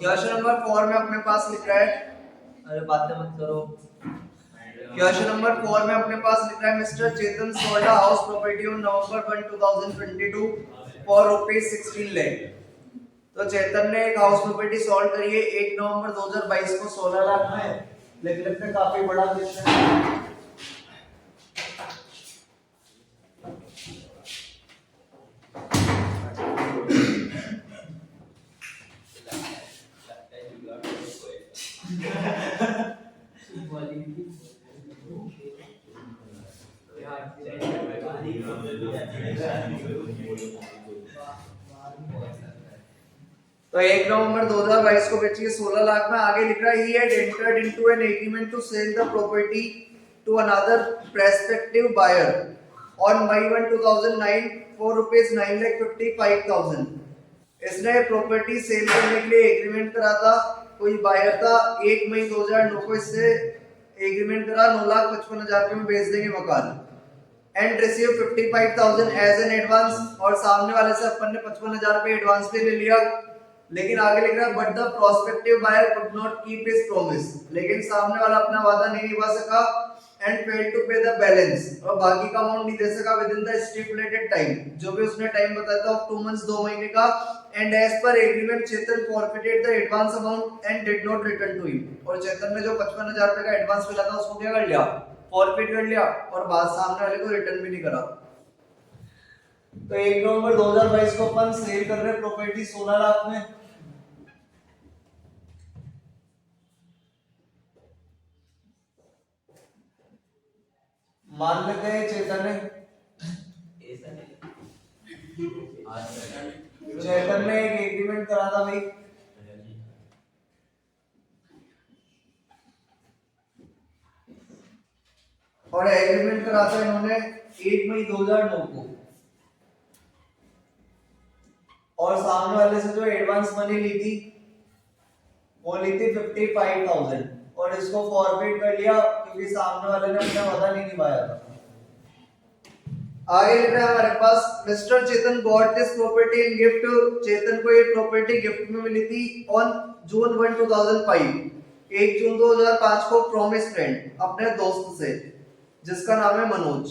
Question number 4 में अपने पास लिख रहा है, अरे बातें मत करो। क्वेश्चन नंबर 4 में अपने पास लिख रहा है mister Chetan sold a house property on November 1 2022 for ₹16 lakh. तो चेतन ने एक हाउस प्रॉपर्टी सॉल्व करी है 1 नवंबर 2022 को 16 लाख में। लिख लेते हैं, काफी बड़ा क्वेश्चन है। तो 1 नवंबर 2022 को बेची है 16 लाख में। आगे लिख रहा है he had entered into an agreement to sell the property to another prospective buyer on May 1 2009 for ₹9,55,000। इसने प्रॉपर्टी सेल करने के लिए एग्रीमेंट करा था, कोई बायर था। 1 मई 2009 को इससे एग्रीमेंट करा 9,55,000 रुपए में बेच देंगे मकान। And receive 55,000 as an advance, और सामने वाले से अपन ने 55,000 रुपए एडवांस पे ले लिया। लेकिन आगे लिख रहा है but the prospective buyer could not keep his promise, लेकिन सामने वाला अपना वादा नहीं निभा सका। And failed to pay the balance, और बाकी का अमाउंट नहीं दे सका within the stipulated time, जो भी उसने टाइम बताया था ऑफ 2 मंथ्स, 2 महीने का। And as per agreement Chetan forfeited the advance amount and did not return to him, और चेतन ने जो 55,000 रुपए का एडवांस मिला था उसको क्या कर लिया, फॉरफिट कर लिया, और बाद सामने वाले को रिटर्न भी नहीं करा। तो 1 नवंबर 2022 को अपन सेल कर रहे हैं प्रॉपर्टी 16 लाख में। मान लेते हैं चेतन ने एक एग्रीमेंट करा था भाई, और एग्रीमेंट करा था इन्होंने 1 मई 2009 को, और सामने वाले से जो एडवांस मनी ली थी वो ली थी 55,000, और इसको फॉरवर्ड कर लिया क्योंकि सामने वाले ने अपना वादा नहीं निभाया था। आगे लिख रहा है हमारे पास mister Chetan got this property in gift. Chetan को ये प्रॉपर्टी गिफ्ट में मिली थी ऑन जून 1 2005, 1 जून 2005 को फ्रॉम हिज फ्रेंड, अपने दोस्त से जिसका नाम है मनोज।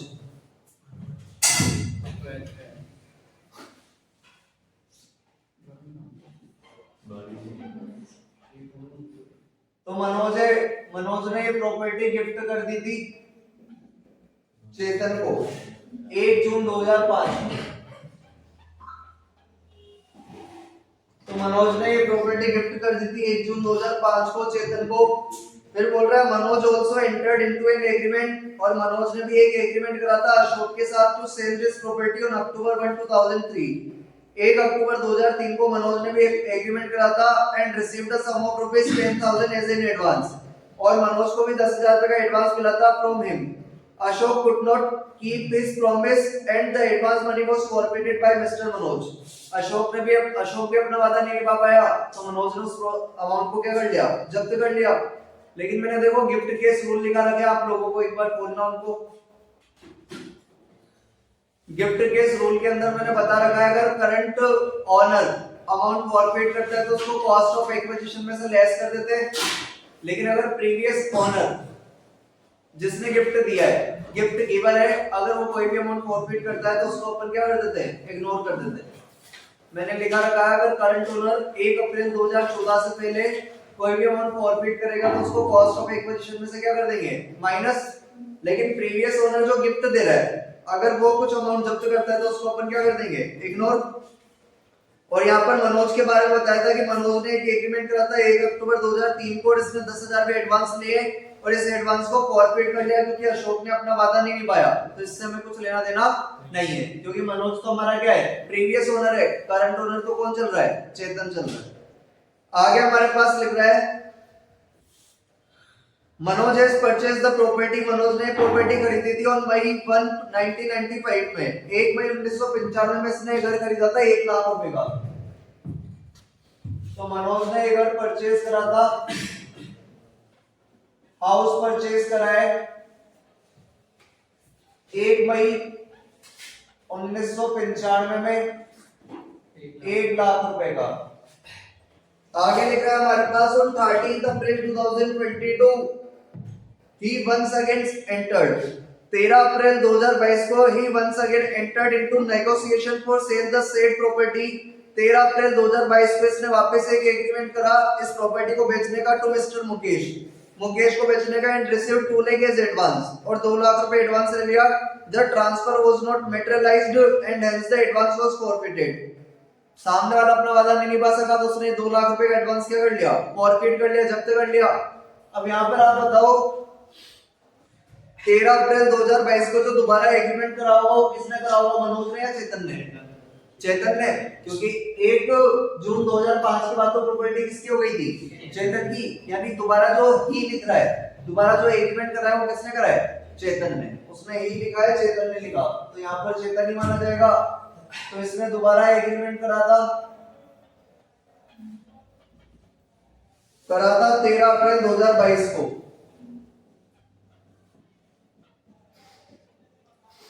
तो मनोज ने ये प्रॉपर्टी गिफ्ट कर दी थी चेतन को 1 जून 2005। तो मनोज ने ये प्रॉपर्टी गिफ्ट कर दी थी 1 जून 2005 को चेतन को। फिर बोल रहा है Manoj also entered into an agreement, और मनोज ने भी एक एग्रीमेंट करा था अशोक के साथ to sell this property on October 1 2003। 1 अक्टूबर 2003 को मनोज ने भी एक एग्रीमेंट करा था and received a sum of ₹10,000 as an advance, और मनोज को भी 10,000 रुपए का एडवांस मिला था from him. Ashok could not keep his promise and the advance money was forfeited by Mr. Manoj. Ashok भी अपना वादा नहीं निभा पाया, तो मनोज ने उस अमाउंट को क्या कर लिया, जब्त कर लिया। लेकिन मैंने देखो गिफ्ट केस रूल निकाला गया, आप लोगों को एक बार खोलना उनको। गिफ्ट केस रूल के अंदर मैंने बता रखा है अगर करंट ऑनर अमाउंट फॉरफिट करता है तो उसको कॉस्ट ऑफ एक्विजिशन में से लेस कर देते हैं। लेकिन अगर प्रीवियस ऑनर जिसने गिफ्ट दिया है, गिफ्ट गिवर है, अगर वो कोई भी अमाउंट फॉरफिट करता है तो उसको अपन क्या कर देते हैं, इग्नोर कर देते हैं। मैंने लिखा रखा है अगर करंट ओनर 1 अप्रैल 2014 से पहले कोई भी अमाउंट फॉरफिट करेगा तो उसको कॉस्ट ऑफ एक्विजिशन में से क्या कर देंगे, माइनस। लेकिन प्रीवियस ओनर जो गिफ्ट दे रहा है अगर वो कुछ अमाउंट जब्त करता है तो उसको अपन क्या कर देंगे, इग्नोर। और यहाँ पर मनोज के बारे में बताया था कि मनोज ने एक एग्रीमेंट करा था 1 अक्टूबर 2003 को, इसने 10,000 रुपए एडवांस लिए और इस एडवांस को फॉरफिट कर लिया क्योंकि अशोक ने अपना वादा नहीं निभाया। तो इससे हमें कुछ लेना देना नहीं है, क्योंकि मनोज तो हमारा क्या है, प्रीवियस ओनर है। करंट ओनर तो कौन चल रहा है, चेतन चल रहा है। आगे हमारे पास लिख रहा है Manoj has purchase the property. Manoj ने प्रॉपर्टी खरीदी थी ऑन मई 1 1995 में। 1 मई 1995 में इसने घर खरीदा था 1 लाख रुपए का। तो मनोज ने घर परचेज करा था, हाउस परचेज करा है 1 मई 1995 में 1 लाख रुपए का। आगे लिखा है हमारे पास on 13th April 2022 he once again entered 13 अप्रैल 2022 को he once again entered into negotiation for sale the said property 13 अप्रैल 2022 को इसने वापस एक एग्रीमेंट करा इस प्रॉपर्टी को बेचने का टू मिस्टर मुकेश को बेचने का and receive 2 lakh as advance और 2 लाख रुपए एडवांस ले लिया the transfer was not materialised and hence the advance was forfeited सामने वाला अपना वादा नहीं निभा सका तो उसने 2 लाख रुपए का एडवांस क्या कर लिया फॉरफिट कर लिया जब्त कर लिया। अब यहाँ पर आप बताओ 13 अप्रैल 2022 को जो दोबारा एग्रीमेंट करा होगा वो किसने करा होगा मनोज ने या चेतन ने क्योंकि 1 जून 2005 के बाद तो प्रॉपर्टी किसकी हो गई थी चेतन की यानी दोबारा जो ही लिख रहा है दोबारा जो एग्रीमेंट कर रहा है वो किसने करा है चेतन ने उसने ही लिखा है चेतन ने लिखा तो यहाँ पर चेतन ही माना जाएगा तो इसने दोबारा एग्रीमेंट करा था 13 अप्रैल 2022 को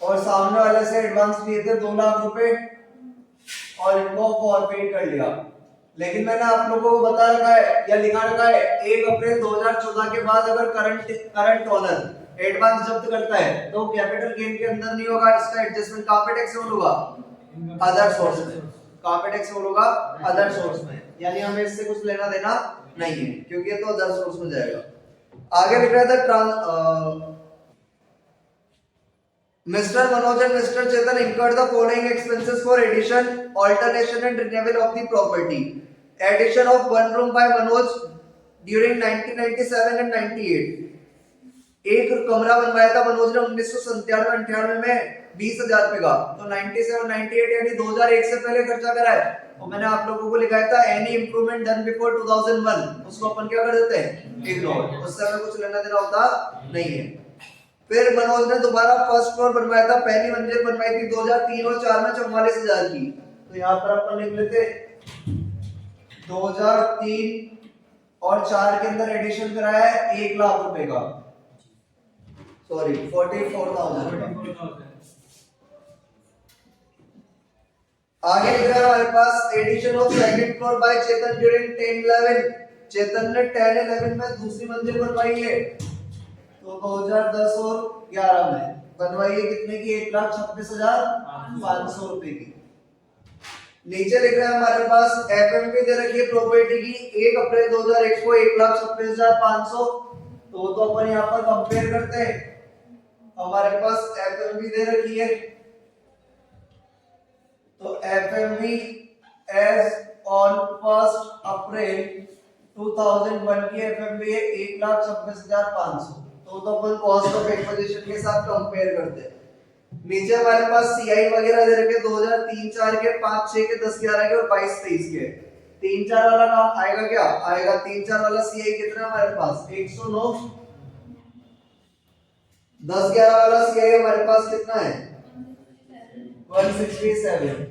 और सामने वाले से एडवांस लिए थे 2 लाख रुपए और इनको फॉरफिट कर लिया लेकिन मैंने आप लोगों को बता रखा है या लिखा रखा है 1 अप्रैल 2014 के बाद अगर करंट ओनर एडवांस जब्त करता है तो कैपिटल गेन के अंदर नहीं होगा इसका एडजस्टमेंट कहां पे टैक्सेबल होगा अदर सोर्स में कहां पे टैक्सेबल होगा अदर सोर्स में यानी हमें इससे कुछ लेना देना नहीं है क्योंकि ये तो अदर सोर्स में जाएगा। आगे लिख रहा था Mr. Manoj and Mr. Chetan incurred the following expenses for addition, alternation and renewal of the property. Addition of one room by Manoj during 1997 and 98. एक कमरा बनवाया था मनोज ने 1997-98 में 20,000 रुपए का तो 97-98 यानी 2001 से पहले खर्चा करा है और मैंने आप लोगों को लिखाया था एनी इंप्रूवमेंट डन बिफोर 2001 उसको अपन क्या कर देते हैं इग्नोर उससे हमें कुछ लेना देना होता नहीं है। फिर मनोज ने दोबारा फर्स्ट फ्लोर बनवाया था पहली मंजिल बनवाई थी 2003 और 4 में 44,000 की तो यहाँ पर अपन लिख लेते 2003 और 4 के अंदर एडिशन कराया है 1 लाख रुपए का सॉरी 44,000। आगे लिख रहा है हमारे पास addition of second floor by Chetan during 10-11 Chetan ने 10-11 में दूसरी मंजिल बनवाई है तो 2010 और 11 में बनवाई है कितने की 1,26,500 रुपए की। नीचे लिख रहा है हमारे पास एफएमवी दे रखी है प्रॉपर्टी की 1 अप्रैल 2001 को 1,26,500 तो अपन यहाँ पर कंपेयर करते हैं हमारे पास एफएमवी दे रखी है तो एफएमवी एज ऑन 1 अप्रैल 2001 की एफएमवी है 1,26,500 तो अपन कॉस्ट ऑफ एक्विजिशन के साथ कंपेयर करते हैं। नीचे हमारे पास सीआई वगैरह दे रखे 2003-4 के 5-6 के 10-11 के और 22-23 के 3-4 वाला काम आएगा क्या आएगा 3-4 वाला सीआई कितना हमारे पास 109 10-11 वाला सीआई हमारे पास कितना है 167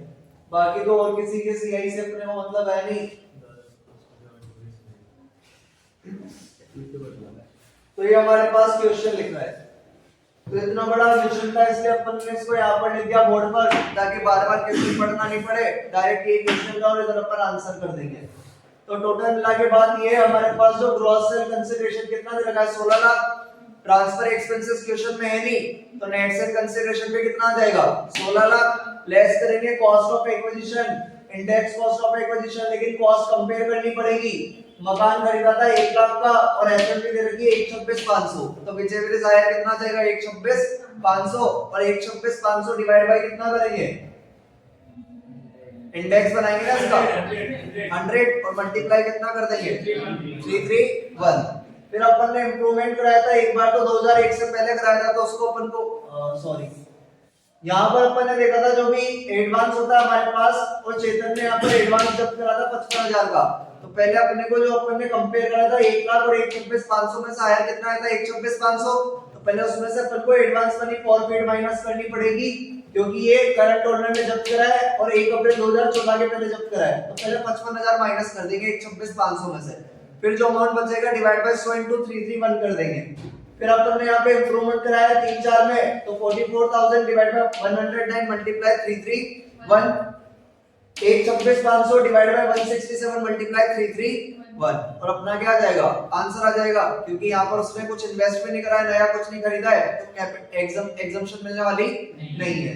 बाकी तो और किसी के सीआई से अपने को मतलब है नहीं तो ये हमारे पास क्वेश्चन लिख रहा है तो इतना बड़ा क्वेश्चन था इसलिए अपन ने इसको यहाँ पर लिख दिया बोर्ड पर ताकि बार बार क्वेश्चन पढ़ना नहीं पड़े डायरेक्ट ये क्वेश्चन का और इधर अपन आंसर कर देंगे। तो टोटल मिला के बात ये है हमारे पास जो ग्रॉस सेल कंसीडरेशन कितना दे रखा है 16 लाख ट्रांसफर एक्सपेंसेस क्वेश्चन में है नहीं तो नेट सेल कंसीडरेशन पे कितना आ जाएगा 16 लाख लेस करेंगे cost of acquisition index cost of acquisition लेकिन कॉस्ट कंपेयर करनी पड़ेगी मकान खरीदा था 1 लाख का और एफएमवी दे रखी है 126,500 तो विचेवर इज हायर कितना जाएगा 126,500 और 126,500 डिवाइड बाय कितना करेंगे इंडेक्स बनाएंगे ना इसका 100 और मल्टीप्लाई कितना कर देंगे 331 फिर अपन ने इंप्रूवमेंट कराया था एक बार तो 2001 से पहले कराया था तो उसको अपन को सॉरी यहाँ पर अपन ने देखा था जो भी एडवांस होता है हमारे पास और चेतन ने यहाँ पर एडवांस जब्त करा था 55,000 का तो पहले अपने को जो अपन ने कंपेयर करा था 1 लाख और 126,500 में से आया कितना आया था 126,500 तो पहले उसमें से अपन को एडवांस मनी फॉरफिट माइनस करनी पड़ेगी क्योंकि ये करंट ओनर ने जब्त करा है और 1 अप्रैल 2014 के पहले जब्त करा है तो पहले 55,000 माइनस कर देंगे 126,500 में से फिर जो अमाउंट बचेगा डिवाइड बाय 100 into 331 कर देंगे। फिर अपन ने यहाँ पे इंप्रूवमेंट कराया 3-4 में तो 44,000 डिवाइड बाय 109 मल्टीप्लाई 331 एक 26,500 डिवाइड बाय 167 मल्टीप्लाई 331 और अपना क्या आ जाएगा आंसर आ जाएगा, क्योंकि यहाँ पर उसने कुछ इन्वेस्ट भी नहीं करा है, नया कुछ नहीं खरीदा है, तो एग्जम्पशन मिलने वाली नहीं है।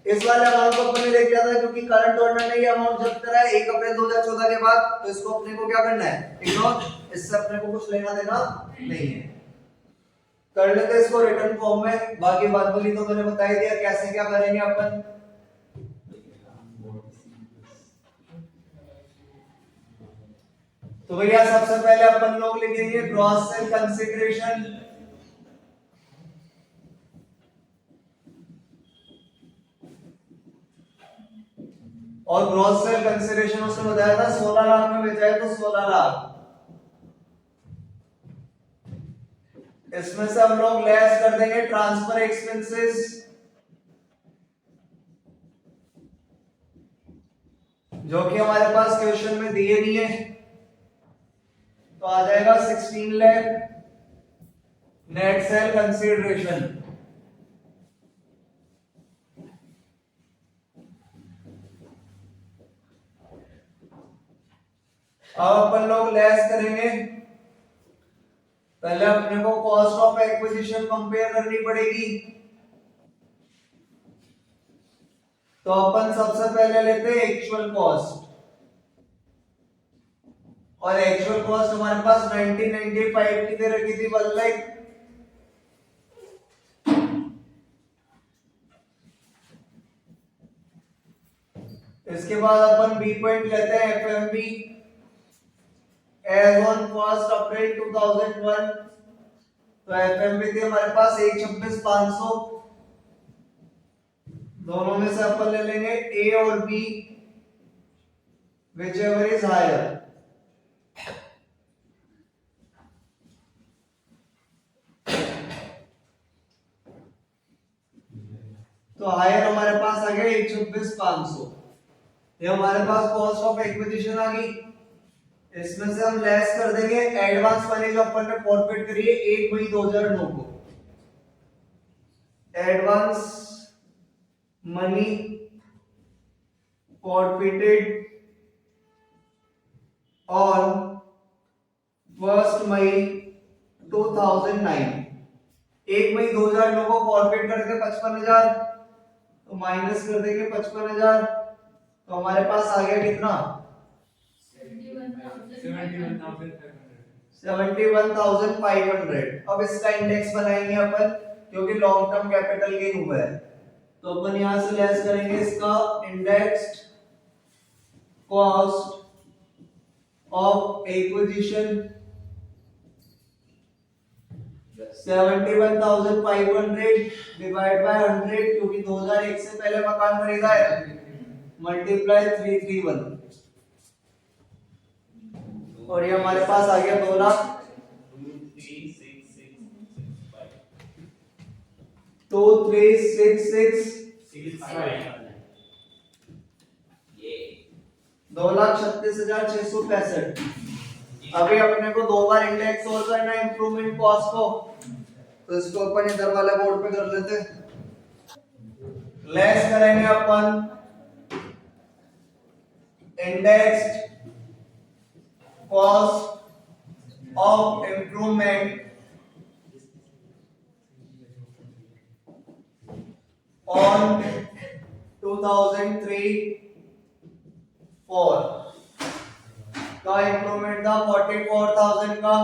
इस वाले अमाउंट को अपने लेके आता है क्योंकि करंट ओनर ने ये अमाउंट जब्त करा है 1 अप्रैल 2014 के बाद, तो इसको अपने को क्या करना है इग्नोर, इससे अपने को कुछ लेना देना नहीं है। कर लेते इसको रिटर्न फॉर्म में, बाकी बात बोली तो मैंने बता ही दिया कैसे क्या करेंगे अपन। तो भैया सबसे पहले अपन लोग लिखेंगे ग्रॉस सेल कंसीडरेशन, और ग्रॉस सेल कंसीडरेशन उसने बताया था 16 लाख में बेचा है तो 16 लाख, इसमें से हम लोग लेस कर देंगे ट्रांसफर एक्सपेंसेस, जो कि हमारे पास क्वेश्चन में दिए नहीं है, तो आ जाएगा 16 लाख नेट सेल कंसीडरेशन। अब अपन लोग लेस करेंगे, पहले अपने को कॉस्ट ऑफ एक्विजिशन कंपेयर करनी पड़ेगी, तो अपन सबसे पहले लेते हैं एक्चुअल कॉस्ट, और एक्चुअल कॉस्ट हमारे पास 1995 की दे रखी थी 1 लाख, इसके बाद अपन बी पॉइंट लेते हैं एफएमबी एज ऑन 1 अप्रैल 2001, तो एफएमबी थी हमारे पास 126,500, दोनों में से अपन ले लेंगे ए और B whichever is higher, तो हायर हमारे पास आ गया 126,500, ये हमारे पास कॉस्ट ऑफ एक्विजिशन आ गई, इसमें से हम लेस कर देंगे एडवांस मनी जो अपन ने फॉरफिट करी है 1 मई 2009 को, एडवांस मनी फॉरफिटेड ऑन 1 मई 2009, 1 मई 2009 को फॉरफिट करके 55,000, तो माइनस कर देंगे 55,000, तो हमारे पास आ गया कितना 71,500। अब इसका इंडेक्स बनाएंगे अपन क्योंकि लॉन्ग टर्म कैपिटल गेन हुआ है, तो अपन यहां से लेस करेंगे इसका indexed cost of acquisition 71,500 divide by 100, क्योंकि 2001 से पहले मकान खरीदा है, मल्टीप्लाई 331, और ये हमारे पास आ गया 2 लाख 2,36,665। अभी अपने को 2 बार इंडेक्स और करना है इंप्रूवमेंट कॉस्ट को, तो इसको अपन इधर वाले बोर्ड पे कर लेते हैं, लेस करेंगे अपन indexed cost of improvement on 2003-4 का इंप्रूवमेंट था 44,000 का,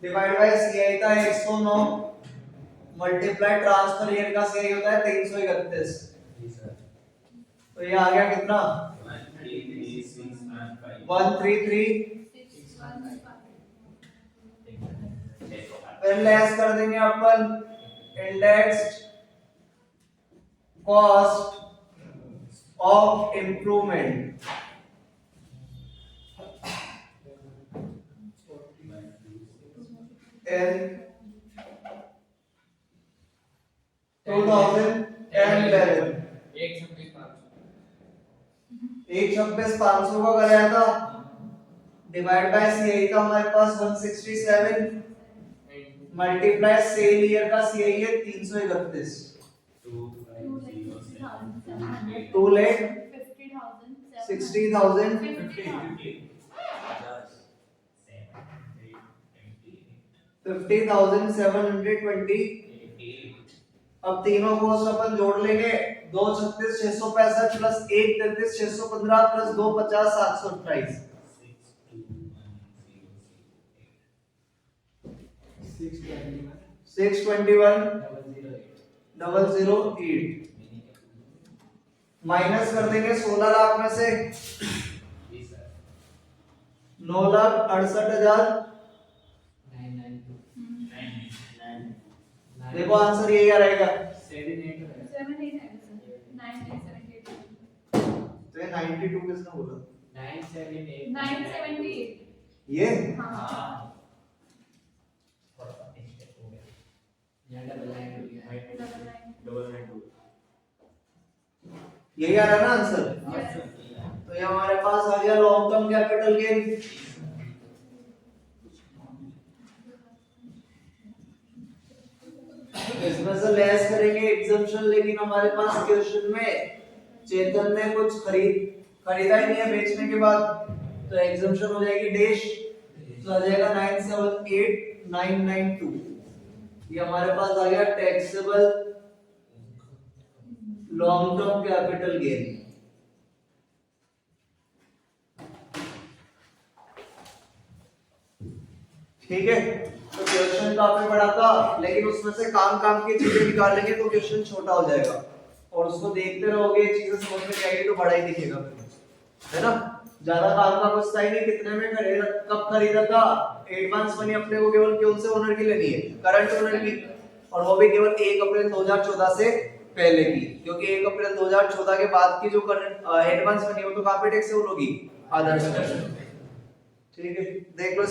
डिवाइड बाय सीआई था 109, मल्टीप्लाई ट्रांसफर ईयर का सीआई होता है 331, तो ये आ गया कितना 133, फिर लेस कर देंगे अपन indexed cost of improvement in 2011, 126,500 का कराया था, डिवाइड बाय सीआई था हमारे पास 167, मल्टीप्लाई सेल ईयर का सीआई है 331, 2 लाख 60,000 50,720। अब तीनों कॉस्ट अपन जोड़ लेंगे, 2 36 665 प्लस 1 33 615 प्लस 2 50 728। 621,008 माइनस कर देंगे 16 लाख में से 9,68,000। देखो आंसर यही आ रहेगा। तो ये 92 किसने बोला? 978 ये हाँ यही आ रहा ना आंसर। तो ये हमारे पास आ गया लॉन्ग टर्म कैपिटल गेन। इसमें से लेस करेंगे एग्जम्पशन, लेकिन हमारे पास क्वेश्चन में चेतन ने कुछ खरीदा ही नहीं है बेचने के बाद, तो एग्जम्पशन हो जाएगी डैश, तो आ जाएगा 978,992। ये हमारे पास आ गया taxable long term capital gain. ठीक है, तो क्वेश्चन काफी बड़ा था, लेकिन उसमें से काम की चीजें निकालेंगे तो क्वेश्चन छोटा हो जाएगा, और उसको देखते रहोगे चीजें समझ में आएगी तो बड़ा ही दिखेगा, है ना। ज्यादा काम का कुछ था ही नहीं। कितने में खरीदा, कब खरीदा था? एडवांस मनी अपने को केवल कौन से ओनर की लेनी है? करंट ओनर की, और वो भी केवल 1 अप्रैल 2014 से पहले की, क्योंकि 1 अप्रैल 2014 के बाद की जो करंट एडवांस मनी है वो तो कहां पे टैक्सेबल होगी? आदर्श। ठीक है, देख लो।